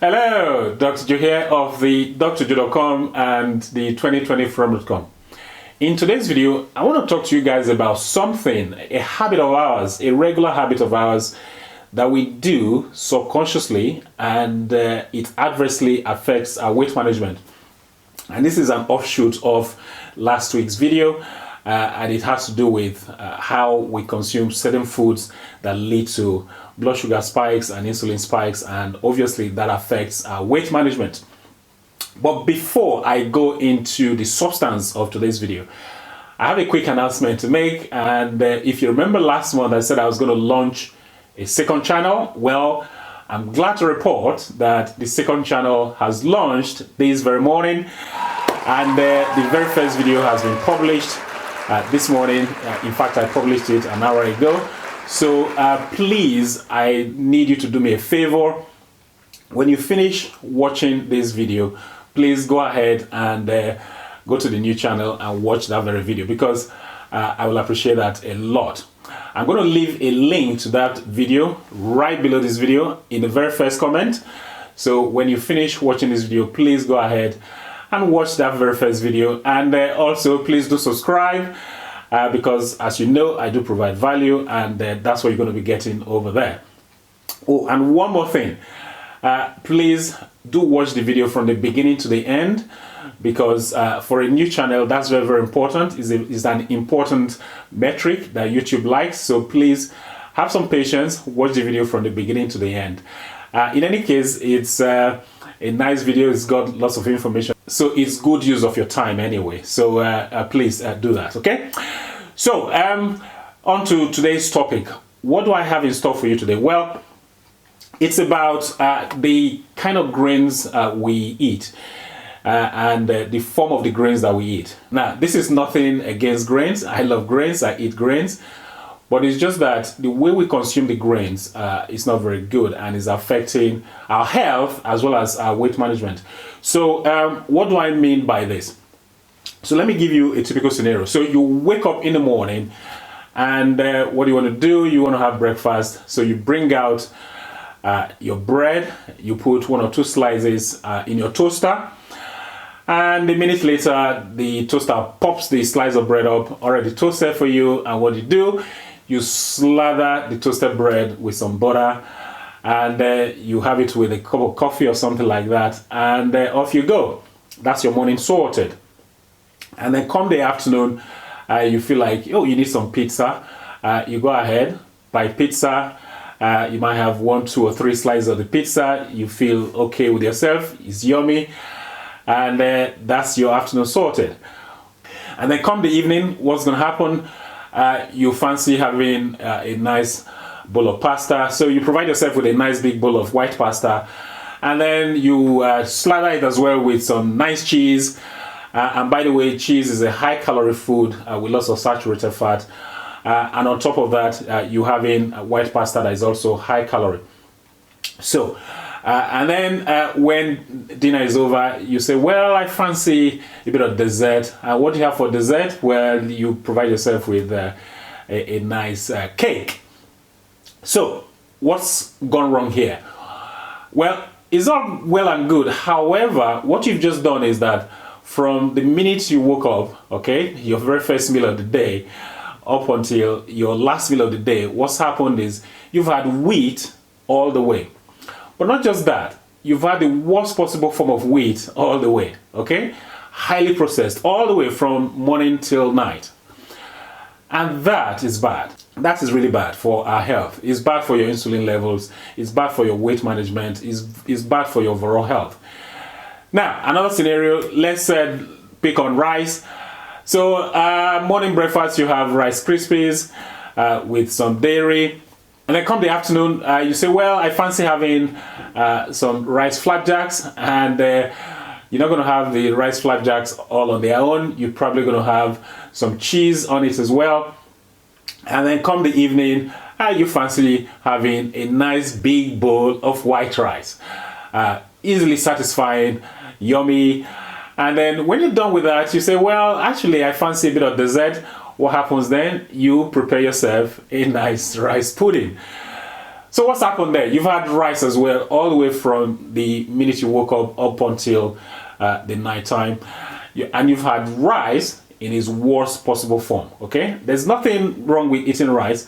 Hello, Dr. Joe here of the drjoe.com and the 2020from.com. In today's video, I want to talk to you guys about something, a habit of ours, a regular habit of ours that we do subconsciously, and it adversely affects our weight management. And this is an offshoot of last week's video, and it has to do with how we consume certain foods that lead to blood sugar spikes and insulin spikes, and obviously that affects our weight management. But before I go into the substance of today's video, I have a quick announcement to make. And if you remember last month, I said I was going to launch a second channel. Well, I'm glad to report that the second channel has launched this very morning, and the very first video has been published this morning. In fact, I published it an hour ago. So please, I need you to do me a favor. When you finish watching this video, please go ahead and go to the new channel and watch that very video, because I will appreciate that a lot. I'm going to leave a link to that video right below this video in the very first comment. So when you finish watching this video, please go ahead and watch that very first video. And also please do subscribe, because as you know, I do provide value, and that's what you're going to be getting over there. Oh, and one more thing. Please do watch the video from the beginning to the end, because for a new channel, that's very, very important. It's an important metric that YouTube likes. So please have some patience, watch the video from the beginning to the end. In any case, it's a nice video. It's got lots of information, so it's good use of your time anyway. So please do that, okay? So on to today's topic. What do I have in store for you today? Well, it's about the kind of grains we eat, and the form of the grains that we eat. Now, this is nothing against grains. I love grains, I eat grains, but it's just that the way we consume the grains is not very good, and is affecting our health as well as our weight management. So what do I mean by this? So let me give you a typical scenario. So you wake up in the morning, and what do you want to do? You want to have breakfast. So you bring out your bread, you put 1 or 2 slices in your toaster, and a minute later the toaster pops the slice of bread up already toasted for you. And what do? You slather the toasted bread with some butter, and you have it with a cup of coffee or something like that, and off you go. That's your morning sorted. And then come the afternoon, you feel like, oh, you need some pizza. You go ahead, buy pizza. You might have 1, 2, or 3 slices of the pizza. You feel okay with yourself. It's yummy. And that's your afternoon sorted. And then come the evening, what's going to happen? You fancy having a nice bowl of pasta. So you provide yourself with a nice big bowl of white pasta. And then you slather it as well with some nice cheese. And by the way, cheese is a high-calorie food with lots of saturated fat. And on top of that, you having white pasta that is also high-calorie. So, and then when dinner is over, you say, well, I fancy a bit of dessert. What do you have for dessert? Well, you provide yourself with a nice cake. So, what's gone wrong here? Well, it's all well and good. However, what you've just done is that from the minute you woke up, okay, your very first meal of the day, up until your last meal of the day, what's happened is you've had wheat all the way. But not just that, you've had the worst possible form of wheat all the way, okay? Highly processed, all the way from morning till night. And that is bad. That is really bad for our health. It's bad for your insulin levels. It's bad for your weight management. It's bad for your overall health. Now, another scenario, let's pick on rice. So morning breakfast, you have Rice Krispies with some dairy. And then come the afternoon, you say, well, I fancy having some rice flapjacks. And you're not going to have the rice flapjacks all on their own. You're probably going to have some cheese on it as well. And then come the evening, you fancy having a nice big bowl of white rice. Easily satisfying, yummy. And then when you're done with that, you say, well, actually, I fancy a bit of dessert. What happens then? You prepare yourself a nice rice pudding. So what's happened there? You've had rice as well, all the way from the minute you woke up until the night time. And you've had rice in its worst possible form, okay? There's nothing wrong with eating rice.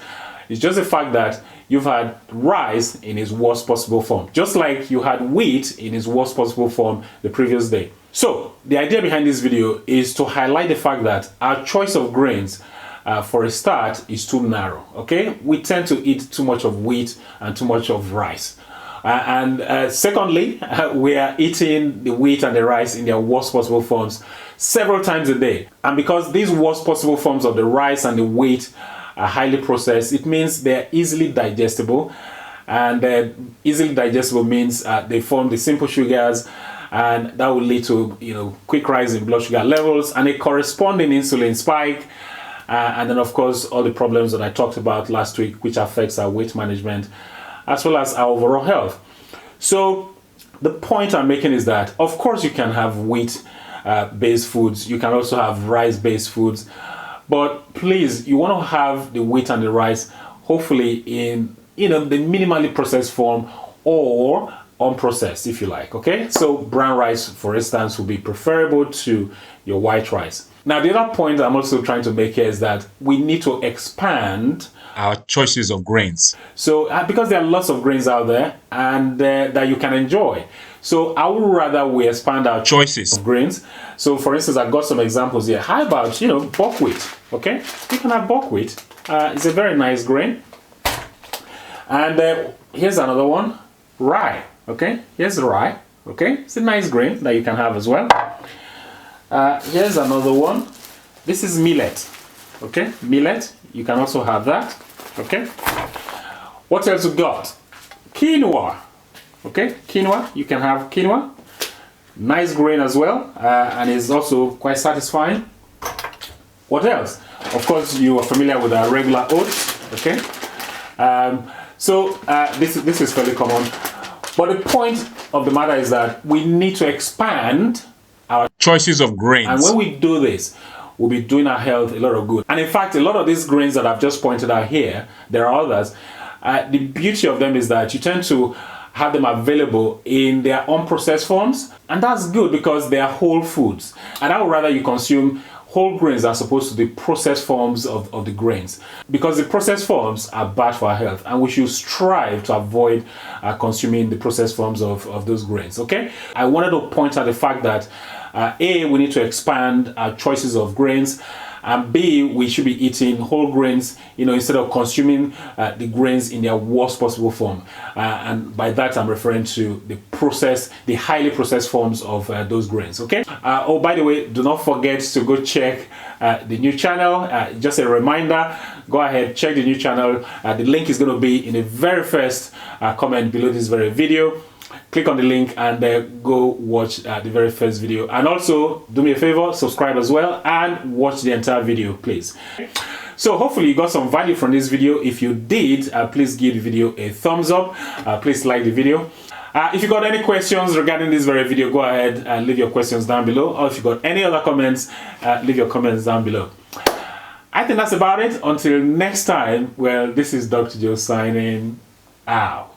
It's just the fact that you've had rice in its worst possible form, just like you had wheat in its worst possible form the previous day. So the idea behind this video is to highlight the fact that our choice of grains for a start is too narrow, okay? We tend to eat too much of wheat and too much of rice. Secondly, we are eating the wheat and the rice in their worst possible forms several times a day. And because these worst possible forms of the rice and the wheat are highly processed, it means they're easily digestible. And easily digestible means they form the simple sugars, and that will lead to quick rise in blood sugar levels and a corresponding insulin spike. And then, of course, all the problems that I talked about last week, which affects our weight management as well as our overall health. So the point I'm making is that, of course, you can have wheat-based foods. You can also have rice-based foods. But please, you want to have the wheat and the rice, hopefully in the minimally processed form or unprocessed, if you like, okay? So brown rice, for instance, would be preferable to your white rice. Now, the other point I'm also trying to make here is that we need to expand our choices of grains. So because there are lots of grains out there and that you can enjoy. So I would rather we expand our choices of grains. So for instance, I've got some examples here. How about, buckwheat, okay? You can have buckwheat. It's a very nice grain. And here's another one, rye, okay? Here's rye, okay? It's a nice grain that you can have as well. Here's another one. This is millet, okay? Millet, you can also have that, okay? What else we got? Quinoa, okay? Quinoa, you can have quinoa. Nice grain as well, and is also quite satisfying. What else? Of course, you are familiar with our regular oats, okay? This is fairly common. But the point of the matter is that we need to expand our choices of grains. And when we do this, we'll be doing our health a lot of good. And in fact, a lot of these grains that I've just pointed out here, there are others. The beauty of them is that you tend to have them available in their unprocessed forms. And that's good because they are whole foods. And I would rather you consume whole grains as opposed to the processed forms of the grains, because the processed forms are bad for our health and we should strive to avoid consuming the processed forms of those grains, okay? I wanted to point out the fact that A, we need to expand our choices of grains, and B, we should be eating whole grains, instead of consuming the grains in their worst possible form. And by that, I'm referring to the highly processed forms of those grains, okay? Oh, by the way, do not forget to go check the new channel. Just a reminder, go ahead, check the new channel. The link is going to be in the very first comment below this very video. Click on the link and go watch the very first video. And also, do me a favor, subscribe as well and watch the entire video, please. So hopefully you got some value from this video. If you did, please give the video a thumbs up. Please like the video. If you got any questions regarding this very video, go ahead and leave your questions down below. Or if you got any other comments, leave your comments down below. I think that's about it. Until next time, well, this is Dr. Joe signing out.